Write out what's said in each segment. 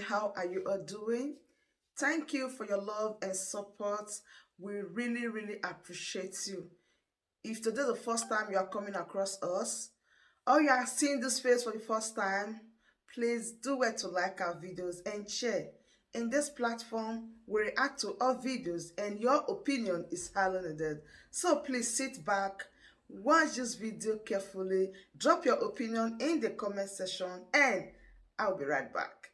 how are you all doing? Thank you for your love and support. We really appreciate you. If today is the first time you are coming across us, or you are seeing this face for the first time, please do well to like our videos and share. In this platform, we react to all videos and your opinion is highly needed. So please sit back, watch this video carefully, drop your opinion in the comment section, and I'll be right back.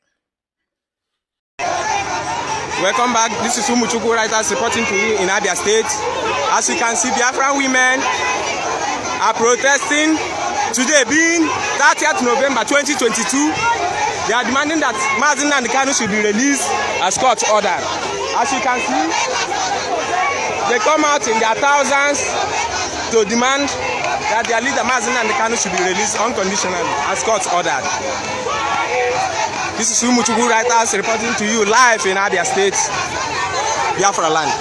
Welcome back. This is Umuchukwu Writers reporting to you in Abia State. As you can see, Biafran women are protesting today, being 30th November 2022. They are demanding that Mnk'S and Kanu should be released as court ordered. As you can see, they come out in their thousands to demand that their leader Mnk'S and Kanu should be released unconditionally as court ordered. This is Umuchukwu Writers reporting to you live in Abia State, Biafra land.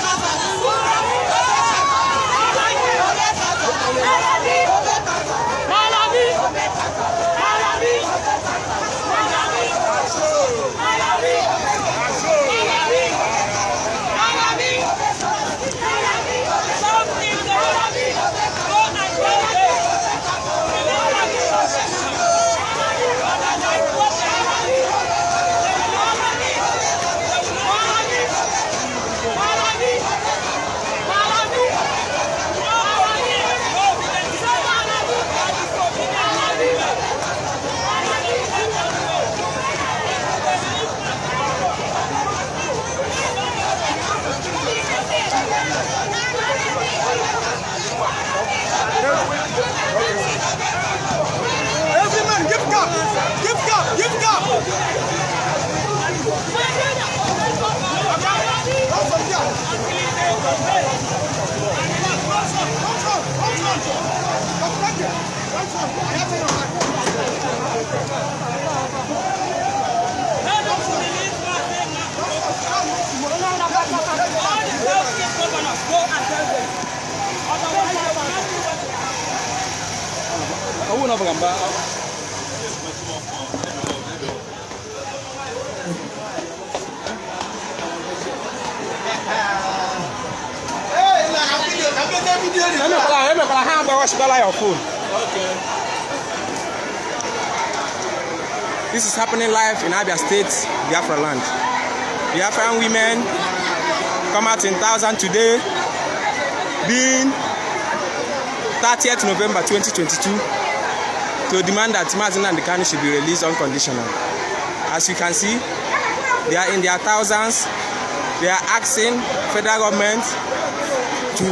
This is happening live in Abia State, Biafra land. Biafran women come out in thousands today, being 30th November 2022, to demand that Mnk'S and Kanu should be released unconditionally. As you can see, they are in their thousands. They are asking federal government to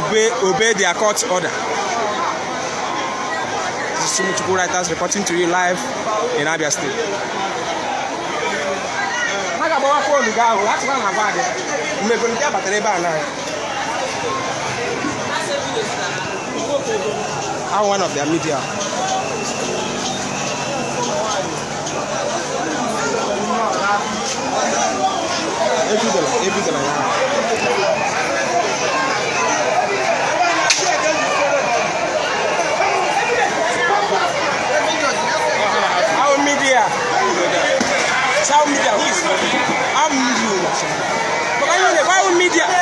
obey their court order. This is Umuchukwu Writers reporting to you live in Abia State. I'm one of their media. Our media. Our media. Who is our media? Our media.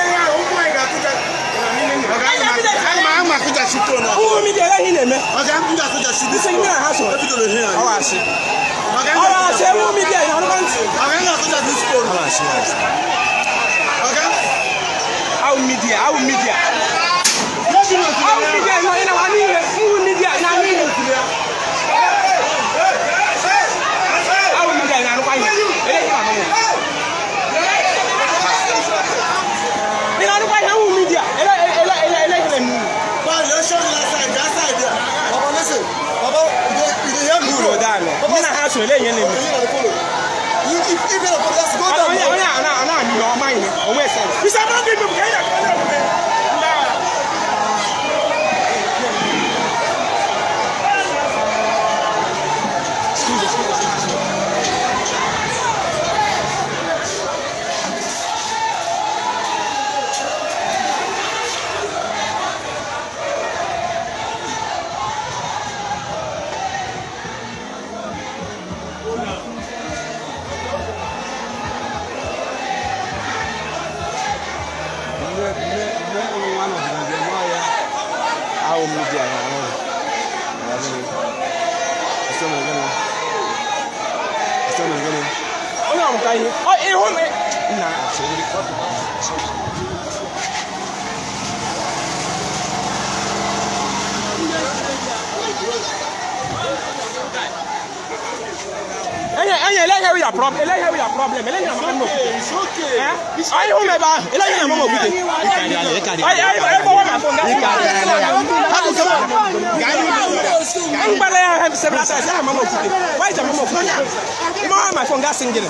My phone got singing.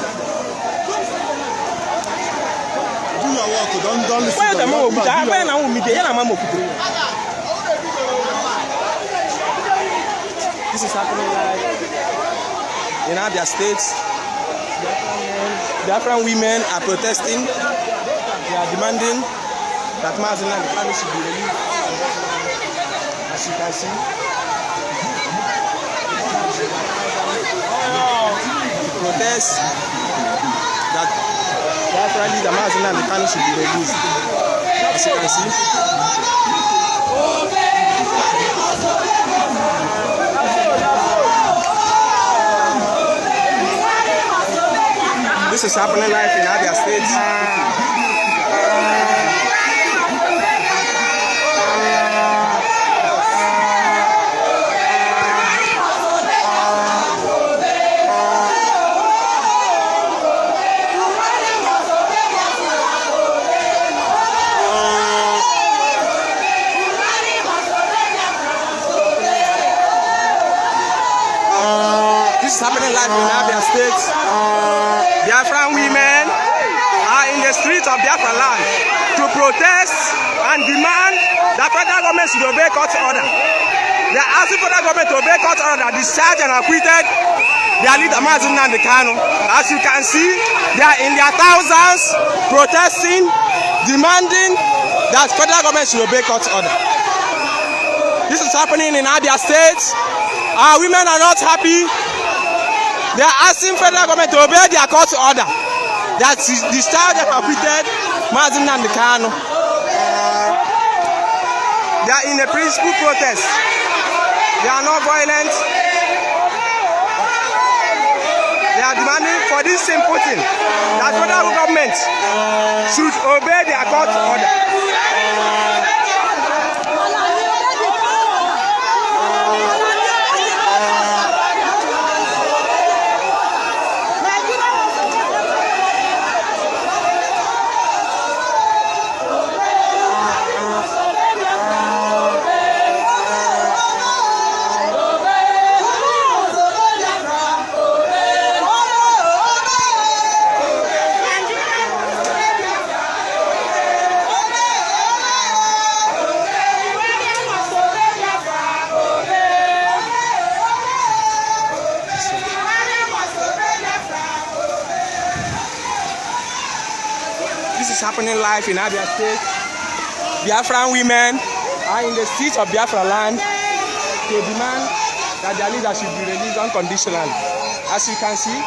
Don't listen to them. This is happening live in Abia State. Biafran women are protesting. They are demanding that Mnk'S should be released. As you can see, protest that Biafran leader Mnk'S should be released. As you can see. This is happening live in Abia State. This is happening live in Abia State. Biafran women are in the streets of Biafra land to protest and demand that federal government should obey court order. They are asking federal government to obey court order that discharged and acquitted their leader Mnk'S. As you can see, they are in their thousands protesting, demanding that federal government should obey court order. This is happening in Abia State. Our women are not happy. They are asking federal government to obey their court order that discharged and acquitted Mnk'S. They are in a peaceful protest. They are not violent. They are demanding for this simple thing that federal government should obey their court order. This is happening live in Abia State. Biafran women are in the streets of Biafra land to demand that their leader should be released unconditionally. As you can see,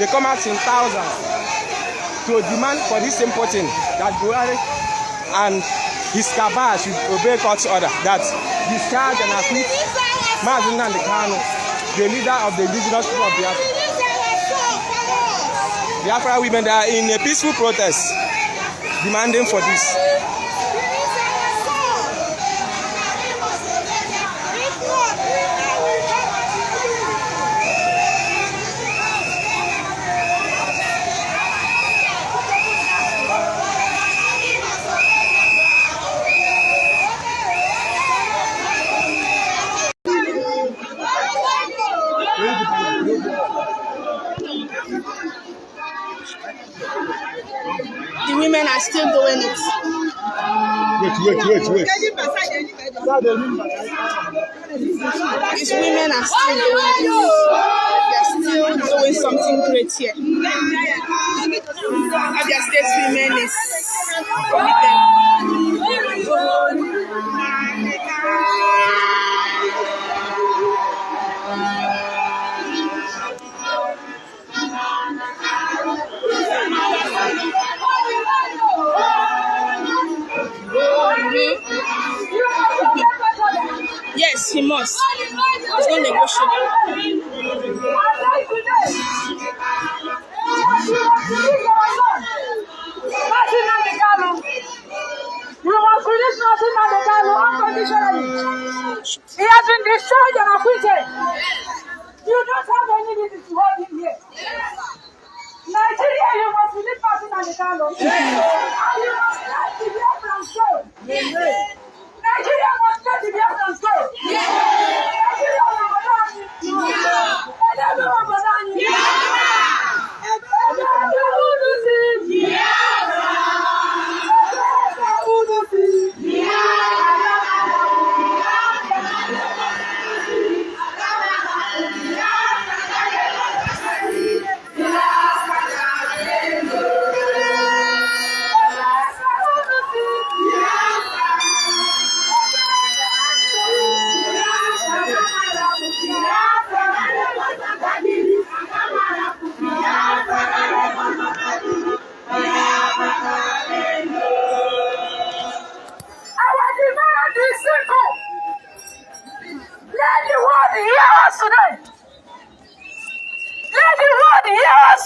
they come out in thousands to demand for this simple thing that Buhair and his cabal should obey court's order that discharge and acquit Mnk'S, the leader of the indigenous people of Biafra. Biafra women are in a peaceful protest demanding for this. The women are still doing it. Wait. These women are still doing it. They're still doing something great here. Abia State women is committed. Yes, he must. It's not negotiable. must release Martin Nnamdi Kanu. And you must let the Biafrans go. Nigeria must let the Biafrans go. Nigeria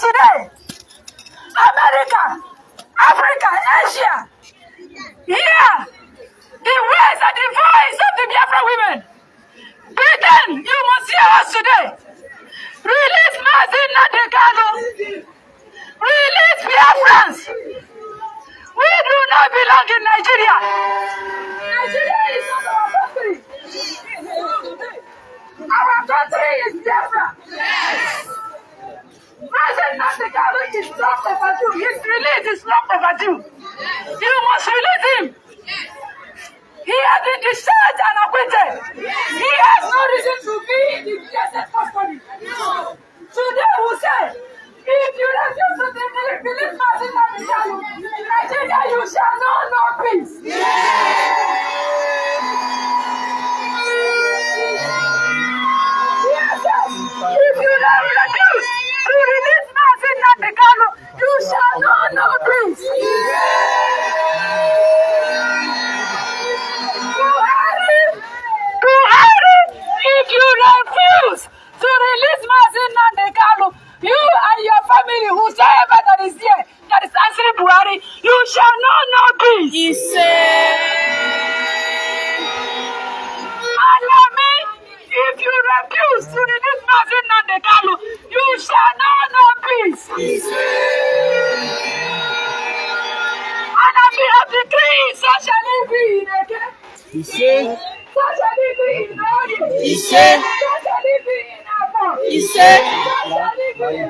today. America, Africa, Asia. Hear the words and the voice of the Biafra women. Britain, you must hear us today. Release Martin Nnamdi Kanu. Release Biafrans. We do not belong in Nigeria. Nigeria is not our country. Our country is Biafra. Martin Nnamdi Kanu is long overdue. His release is long overdue. You must release him. He has been discharged and acquitted. He has no reason to be in the DSS custody. Today we say, if you refuse to release Martin Nnamdi Kanu, Nigeria, you shall know no peace. If you refuse to release Martin Nnamdi Kanu, you shall know no peace. Buhair, if you refuse to release Martin Nnamdi Kanu, you and your family, whosoever that is here, that is answering Buhair, you shall know no peace. He if you refuse to release Martin Nnamdi Kanu, you shall know no peace. And at the end of the tree, so shall it be in again. So shall it be in Oye. So shall it be in Abia. So shall it be in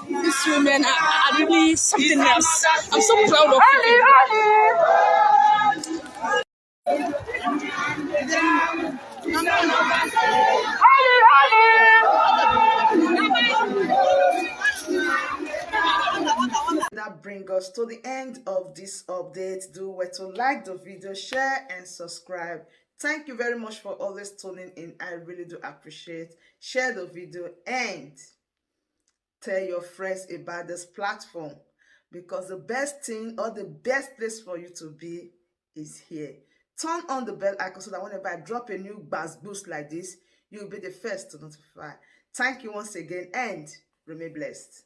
These women are really something else. I'm so proud of you. That brings us to the end of this update. Do well to like the video, share and subscribe. Thank you very much for always tuning in. I really do appreciate. Share the video and tell your friends about this platform, because the best thing or the best place for you to be is here. Turn on the bell icon so that whenever I drop a new boost like this, you'll be the first to notify. Thank you once again and remain blessed.